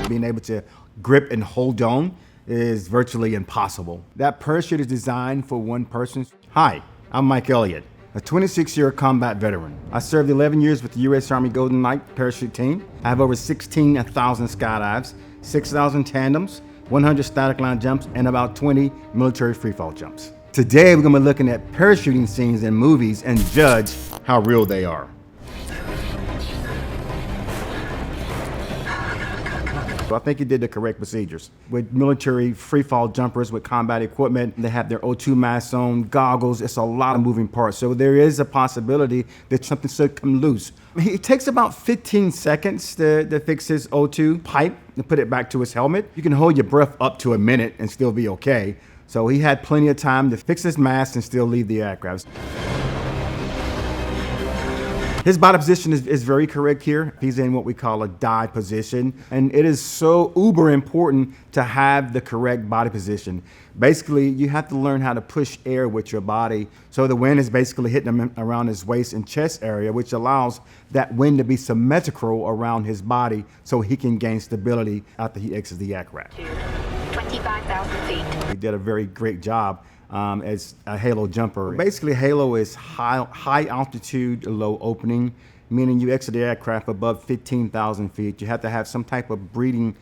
being able to grip and hold on is virtually impossible. That parachute is designed for one person. Hi, I'm Mike Elliott, a 26-year combat veteran. I served 11 years with the U.S. Army Golden Knight parachute team. I have over 16,000 skydives, 6,000 tandems, 100 static line jumps, and about 20 military freefall jumps. Today, we're going to be looking at parachuting scenes in movies and judge how real they are. So I think he did the correct procedures. With military freefall jumpers with combat equipment, they have their O2 masks on, goggles. It's a lot of moving parts. So there is a possibility that something should come loose. It takes about 15 seconds to fix his O2 pipe and put it back to his helmet. You can hold your breath up to a minute and still be okay. So he had plenty of time to fix his mask and still leave the aircraft. His body position is very correct here. He's in what we call a dive position. And it is so uber important to have the correct body position. Basically, you have to learn how to push air with your body. So the wind is basically hitting him around his waist and chest area, which allows that wind to be symmetrical around his body so he can gain stability after he exits the aircraft. 25,000 feet. He did a very great job as a halo jumper. Basically, halo is high altitude, low opening, meaning you exit the aircraft above 15,000 feet. You have to have some type of breathing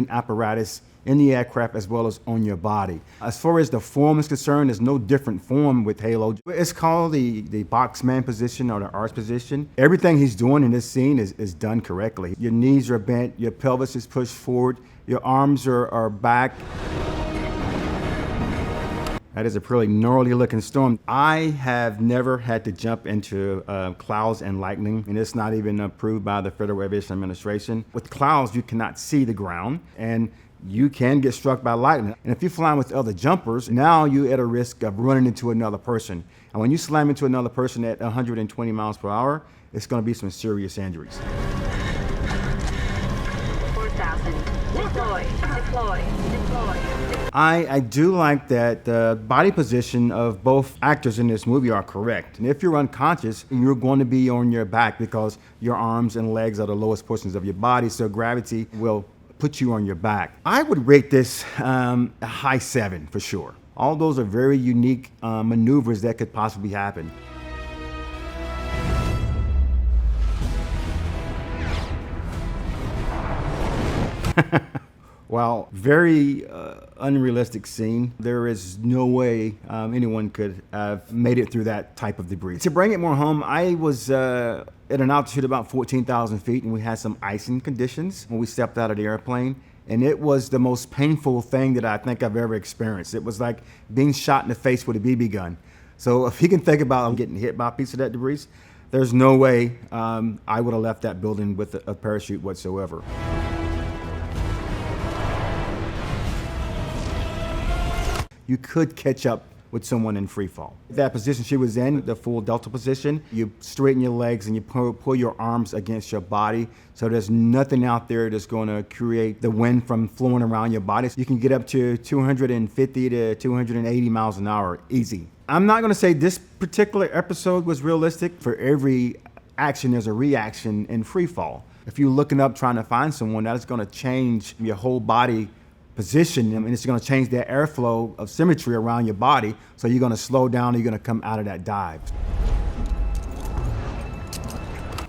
apparatus in the aircraft as well as on your body. As far as the form is concerned, there's no different form with halo. It's called the boxman position or the arch position. Everything he's doing in this scene is done correctly. Your knees are bent, your pelvis is pushed forward, your arms are back. That is a pretty gnarly looking storm. I have never had to jump into clouds and lightning, and it's not even approved by the Federal Aviation Administration. With clouds, you cannot see the ground, and you can get struck by lightning. And if you're flying with other jumpers, now you're at a risk of running into another person. And when you slam into another person at 120 miles per hour, it's gonna be some serious injuries. 4,000. Deploy. I do like that the body position of both actors in this movie are correct. And if you're unconscious, you're going to be on your back because your arms and legs are the lowest portions of your body, so gravity will put you on your back. I would rate this a high 7 for sure. All those are very unique maneuvers that could possibly happen. Well, very unrealistic scene. There is no way anyone could have made it through that type of debris. To bring it more home, I was at an altitude about 14,000 feet and we had some icing conditions when we stepped out of the airplane. And it was the most painful thing that I think I've ever experienced. It was like being shot in the face with a BB gun. So if you can think about getting hit by a piece of that debris, there's no way I would have left that building with a parachute whatsoever. You could catch up with someone in free fall. That position she was in, the full delta position, you straighten your legs and you pull your arms against your body. So there's nothing out there that's going to create the wind from flowing around your body. So you can get up to 250 to 280 miles an hour, easy. I'm not going to say this particular episode was realistic. For every action, there's a reaction in free fall. If you're looking up trying to find someone, that is going to change your whole body position, and it's going to change the airflow of symmetry around your body, so you're going to slow down and you're going to come out of that dive.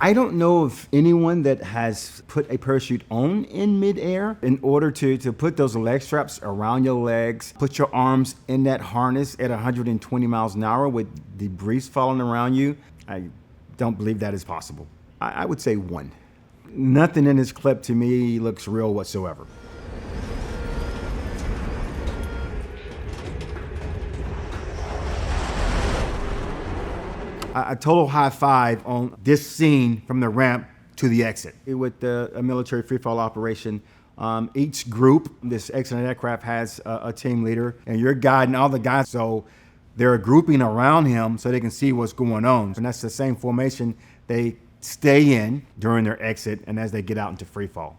I don't know of anyone that has put a parachute on in midair. In order to put those leg straps around your legs, put your arms in that harness at 120 miles an hour with debris falling around you, I don't believe that is possible. I would say 1. Nothing in this clip to me looks real whatsoever. A total high 5 on this scene from the ramp to the exit. With a military freefall operation, each group, this exiting aircraft has a team leader, and you're guiding all the guys, so they're grouping around him so they can see what's going on. And that's the same formation they stay in during their exit and as they get out into freefall.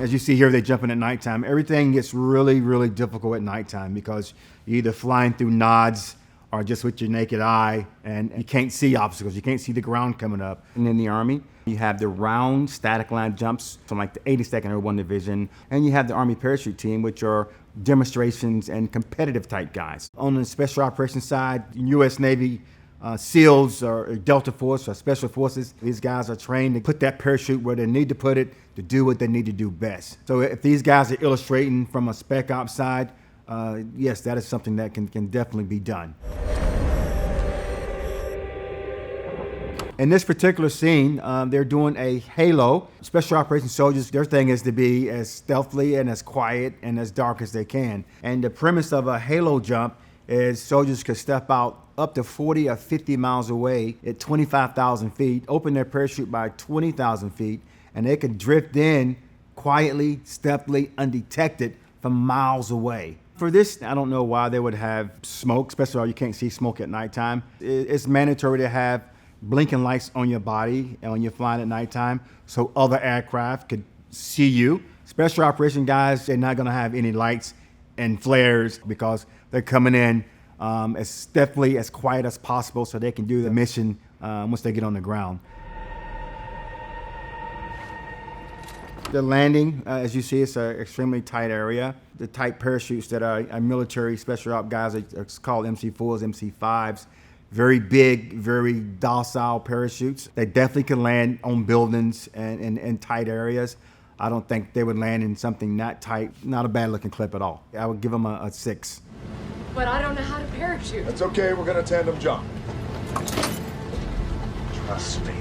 As you see here, they jump in at nighttime. Everything gets really, really difficult at nighttime because you're either flying through nods are just with your naked eye, and you can't see obstacles. You can't see the ground coming up. And in the Army, you have the round static line jumps from like the 82nd Airborne Division, and you have the Army parachute team, which are demonstrations and competitive type guys. On the special operations side, U.S. Navy SEALs or Delta Force or Special Forces, these guys are trained to put that parachute where they need to put it to do what they need to do best. So if these guys are illustrating from a spec ops side, yes, that is something that can definitely be done. In this particular scene, they're doing a halo. Special operations soldiers, their thing is to be as stealthily and as quiet and as dark as they can. And the premise of a halo jump is soldiers could step out up to 40 or 50 miles away at 25,000 feet, open their parachute by 20,000 feet, and they could drift in quietly, stealthily, undetected from miles away. For this, I don't know why they would have smoke, especially you can't see smoke at nighttime. It's mandatory to have blinking lights on your body and when you're flying at nighttime so other aircraft could see you. Special operation guys, they're not gonna have any lights and flares because they're coming in as stealthily, as quiet as possible so they can do the mission once they get on the ground. The landing, as you see, it's an extremely tight area. The tight parachutes that are military special op guys are called MC4s, MC5s. Very big, very docile parachutes. They definitely can land on buildings and in tight areas. I don't think they would land in something not tight. Not a bad looking clip at all. I would give them a 6. But I don't know how to parachute. That's okay, we're gonna tandem jump. Trust me.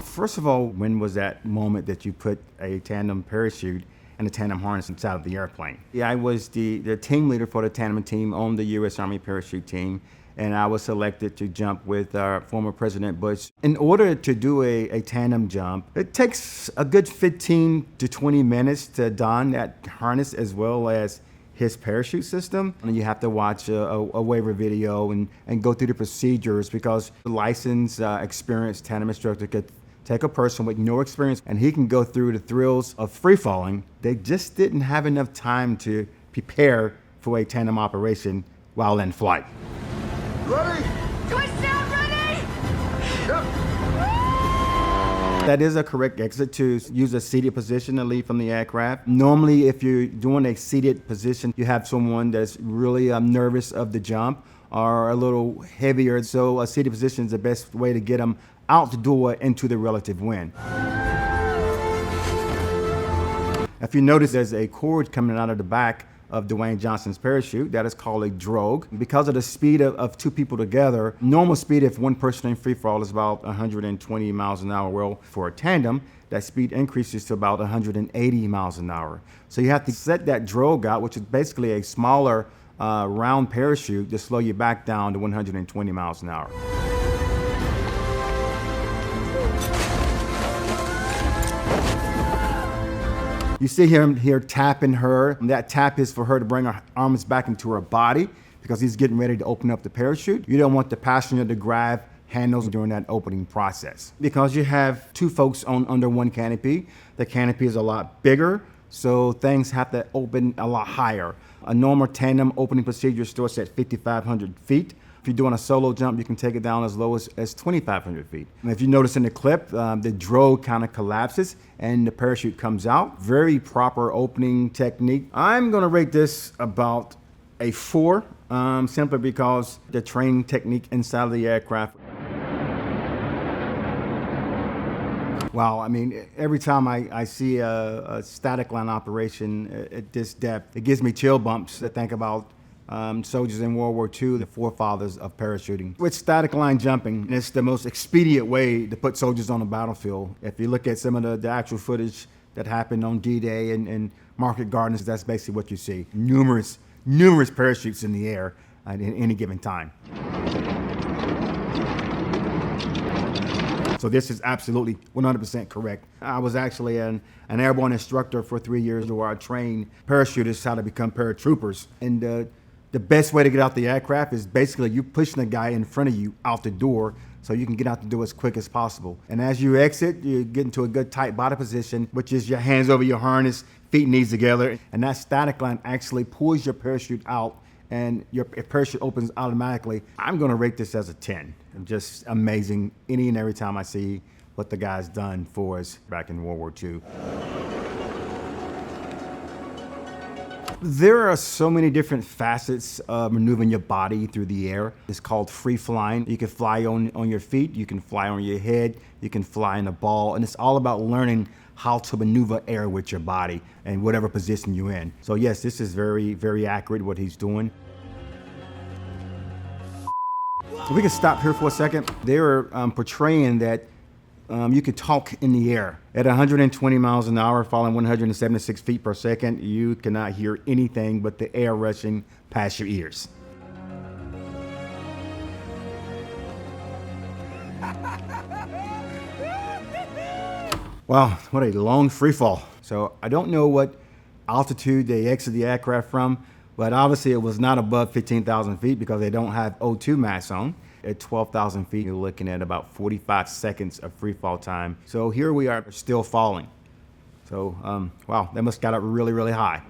First of all, when was that moment that you put a tandem parachute and a tandem harness inside of the airplane? Yeah, I was the team leader for the tandem team on the U.S. Army parachute team, and I was selected to jump with former President Bush. In order to do a tandem jump, it takes a good 15 to 20 minutes to don that harness as well as his parachute system. And you have to watch a waiver video and go through the procedures because the licensed, experienced tandem instructor could take a person with no experience and he can go through the thrills of free falling. They just didn't have enough time to prepare for a tandem operation while in flight. Ready? Twist down, ready? Yep. That is a correct exit to use a seated position to leave from the aircraft. Normally, if you're doing a seated position, you have someone that's really nervous of the jump or a little heavier. So a seated position is the best way to get them out the door into the relative wind. If you notice, there's a cord coming out of the back of Dwayne Johnson's parachute. That is called a drogue. Because of the speed of 2 people together, normal speed if one person in free fall is about 120 miles an hour. Well, for a tandem, that speed increases to about 180 miles an hour. So you have to set that drogue out, which is basically a smaller round parachute to slow you back down to 120 miles an hour. You see him here tapping her. That tap is for her to bring her arms back into her body because he's getting ready to open up the parachute. You don't want the passenger to grab handles during that opening process. Because you have 2 folks under one canopy, the canopy is a lot bigger, so things have to open a lot higher. A normal tandem opening procedure starts at 5,500 feet. If you're doing a solo jump, you can take it down as low as 2,500 feet. And if you notice in the clip, the drogue kind of collapses and the parachute comes out. Very proper opening technique. I'm gonna rate this about a 4, simply because the training technique inside of the aircraft. Wow, I mean, every time I see a static line operation at this depth, it gives me chill bumps to think about soldiers in World War II, the forefathers of parachuting. With static line jumping, it's the most expedient way to put soldiers on the battlefield. If you look at some of the actual footage that happened on D-Day and Market Gardens, that's basically what you see. Numerous parachutes in the air at any given time. So this is absolutely 100% correct. I was actually an airborne instructor for 3 years where I trained parachutists how to become paratroopers. And the best way to get out the aircraft is basically you pushing the guy in front of you out the door so you can get out the door as quick as possible. And as you exit, you get into a good tight body position, which is your hands over your harness, feet knees together. And that static line actually pulls your parachute out and your parachute opens automatically. I'm going to rate this as a 10. Just amazing any and every time I see what the guy's done for us back in World War II. There are so many different facets of maneuvering your body through the air. It's called free flying. You can fly on your feet, you can fly on your head, you can fly in a ball, and it's all about learning how to maneuver air with your body and whatever position you're in. So yes, this is very, very accurate what he's doing. So we can stop here for a second. They're portraying that you could talk in the air. At 120 miles an hour, falling 176 feet per second, you cannot hear anything but the air rushing past your ears. Wow, what a long free fall. So I don't know what altitude they exit the aircraft from, but obviously it was not above 15,000 feet because they don't have O2 mask on. At 12,000 feet, you're looking at about 45 seconds of free fall time. So here we are still falling. So, wow, that must have got up really, really high.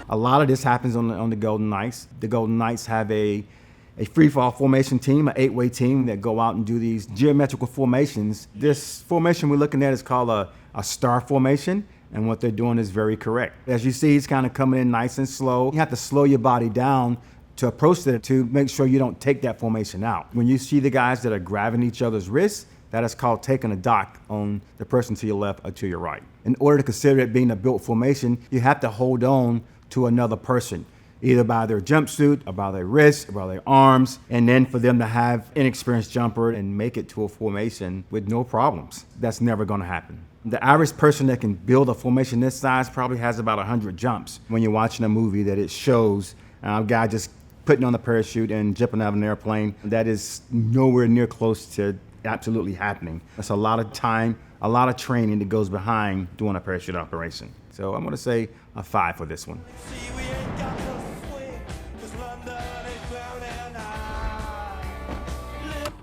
A lot of this happens on the Golden Knights. The Golden Knights have a free fall formation team, an 8-way team that go out and do these geometrical formations. This formation we're looking at is called a star formation, and what they're doing is very correct. As you see, it's kind of coming in nice and slow. You have to slow your body down to approach it to make sure you don't take that formation out. When you see the guys that are grabbing each other's wrists, that is called taking a dock on the person to your left or to your right. In order to consider it being a built formation, you have to hold on to another person, either by their jumpsuit or by their wrists or by their arms, and then for them to have an inexperienced jumper and make it to a formation with no problems. That's never gonna happen. The average person that can build a formation this size probably has about 100 jumps. When you're watching a movie that it shows a guy just putting on the parachute and jumping out of an airplane, that is nowhere near close to absolutely happening. That's a lot of time, a lot of training that goes behind doing a parachute operation. So I'm gonna say a 5 for this one.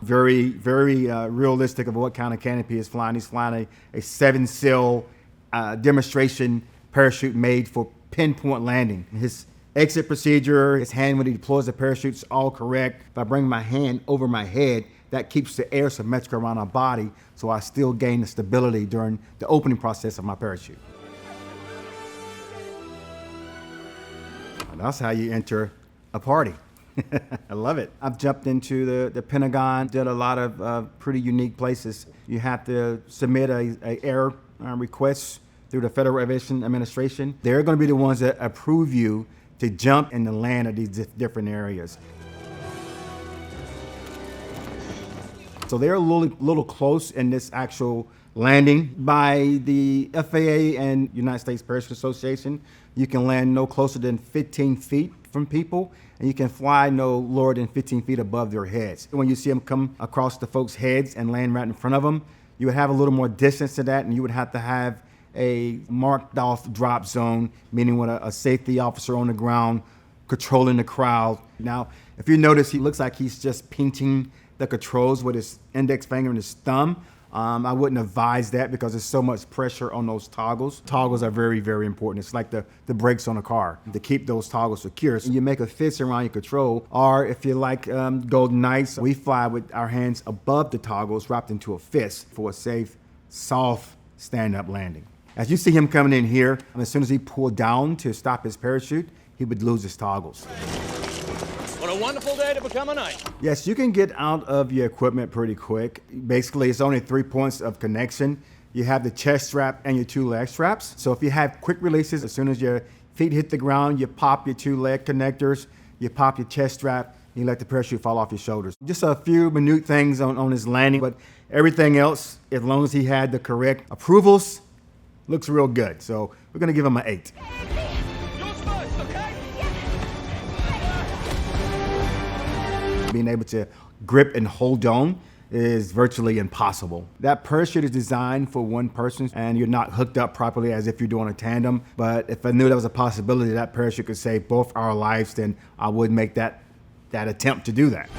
Very, very realistic of what kind of canopy is flying. He's flying a 7-cell demonstration parachute made for pinpoint landing. His exit procedure, his hand when he deploys the parachute is all correct. If I bring my hand over my head, that keeps the air symmetric around my body, so I still gain the stability during the opening process of my parachute. And that's how you enter a party. I love it. I've jumped into the Pentagon, did a lot of pretty unique places. You have to submit a air request through the Federal Aviation Administration. They're going to be the ones that approve you to jump and to land at these different areas. So they're a little close in this actual landing. By the FAA and United States Parachute Association, you can land no closer than 15 feet from people, and you can fly no lower than 15 feet above their heads. When you see them come across the folks' heads and land right in front of them, you would have a little more distance to that, and you would have to have a marked off drop zone, meaning with a safety officer on the ground controlling the crowd. Now, if you notice, he looks like he's just pinching the controls with his index finger and his thumb. I wouldn't advise that because there's so much pressure on those toggles. Toggles are very, very important. It's like the brakes on a car to keep those toggles secure. So you make a fist around your control, or if you like Golden Knights, we fly with our hands above the toggles wrapped into a fist for a safe, soft stand-up landing. As you see him coming in here, as soon as he pulled down to stop his parachute, he would lose his toggles. What a wonderful day to become a knight. Yes, you can get out of your equipment pretty quick. Basically, it's only 3 points of connection. You have the chest strap and your 2 leg straps. So if you have quick releases, as soon as your feet hit the ground, you pop your 2 leg connectors, you pop your chest strap, and you let the parachute fall off your shoulders. Just a few minute things on his landing, but everything else, as long as he had the correct approvals, looks real good. So we're gonna give him an 8. Being able to grip and hold on is virtually impossible. That parachute is designed for one person and you're not hooked up properly as if you're doing a tandem. But if I knew there was a possibility that parachute could save both our lives, then I would make that attempt to do that.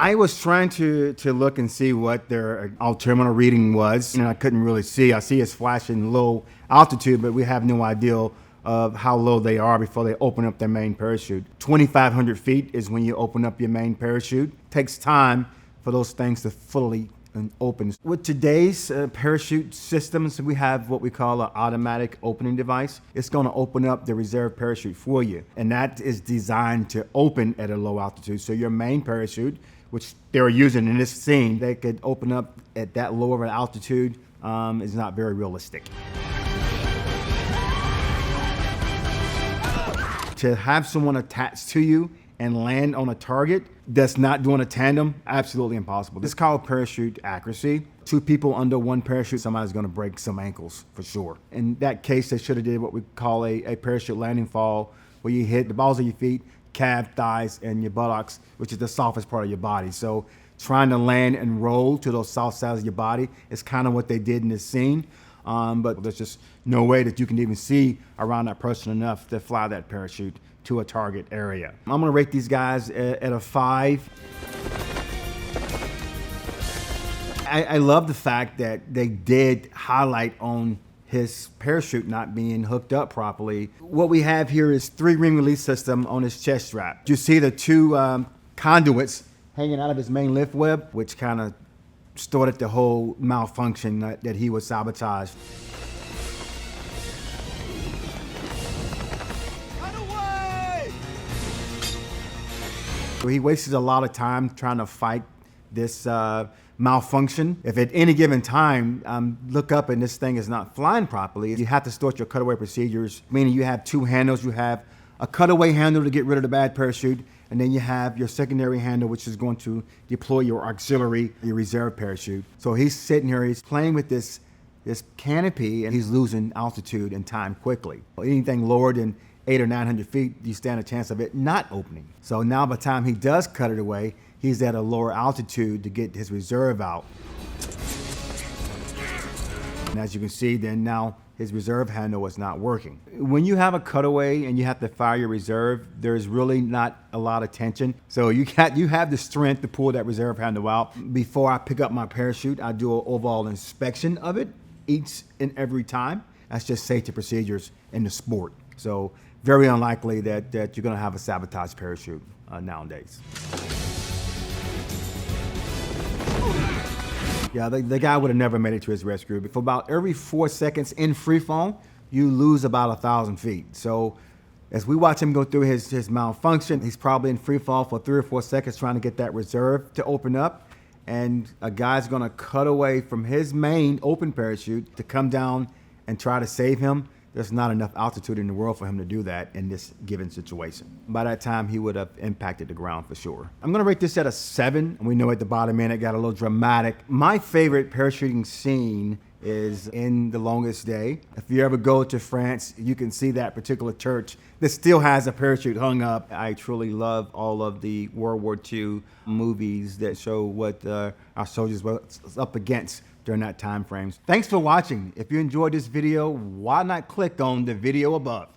I was trying to look and see what their altimeter reading was, and I couldn't really see. I see it's flashing low altitude, but we have no idea of how low they are before they open up their main parachute. 2,500 feet is when you open up your main parachute. Takes time for those things to fully open. With today's parachute systems, we have what we call an automatic opening device. It's going to open up the reserve parachute for you, and that is designed to open at a low altitude. So your main parachute, which they're using in this scene, they could open up at that low of an altitude, is not very realistic. To have someone attached to you and land on a target that's not doing a tandem, absolutely impossible. This is called parachute accuracy. Two people under one parachute, somebody's gonna break some ankles for sure. In that case, they should have did what we call a parachute landing fall, where you hit the balls of your feet, calf, thighs, and your buttocks, which is the softest part of your body. So trying to land and roll to those soft sides of your body is kind of what they did in this scene. But there's just no way that you can even see around that person enough to fly that parachute to a target area. I'm gonna rate these guys at a 5. I love the fact that they did highlight on his parachute not being hooked up properly. What we have here is 3 ring release system on his chest strap. You see the 2 conduits hanging out of his main lift web, which kind of started the whole malfunction that he was sabotaged. So he wastes a lot of time trying to fight this malfunction. If at any given time, look up and this thing is not flying properly, you have to start your cutaway procedures, meaning you have 2 handles. You have a cutaway handle to get rid of the bad parachute, and then you have your secondary handle, which is going to deploy your auxiliary, your reserve parachute. So he's sitting here, he's playing with this canopy, and he's losing altitude and time quickly. Anything lower than 800 or 900 feet, you stand a chance of it not opening. So now by the time he does cut it away, he's at a lower altitude to get his reserve out. And as you can see, then now his reserve handle is not working. When you have a cutaway and you have to fire your reserve, there's really not a lot of tension. So you have the strength to pull that reserve handle out. Before I pick up my parachute, I do an overall inspection of it each and every time. That's just safety procedures in the sport. So very unlikely that you're gonna have a sabotage parachute nowadays. Yeah, the guy would have never made it to his rescue. For about every 4 seconds in free fall, you lose about 1,000 feet. So as we watch him go through his malfunction, he's probably in free fall for 3 or 4 seconds trying to get that reserve to open up. And a guy's gonna cut away from his main open parachute to come down and try to save him. There's not enough altitude in the world for him to do that in this given situation. By that time, he would have impacted the ground for sure. I'm gonna rate this at a 7. We know at the bottom end, it got a little dramatic. My favorite parachuting scene is in The Longest Day. If you ever go to France, you can see that particular church that still has a parachute hung up. I truly love all of the World War II movies that show what our soldiers were up against during that time frame. Thanks for watching. If you enjoyed this video, why not click on the video above?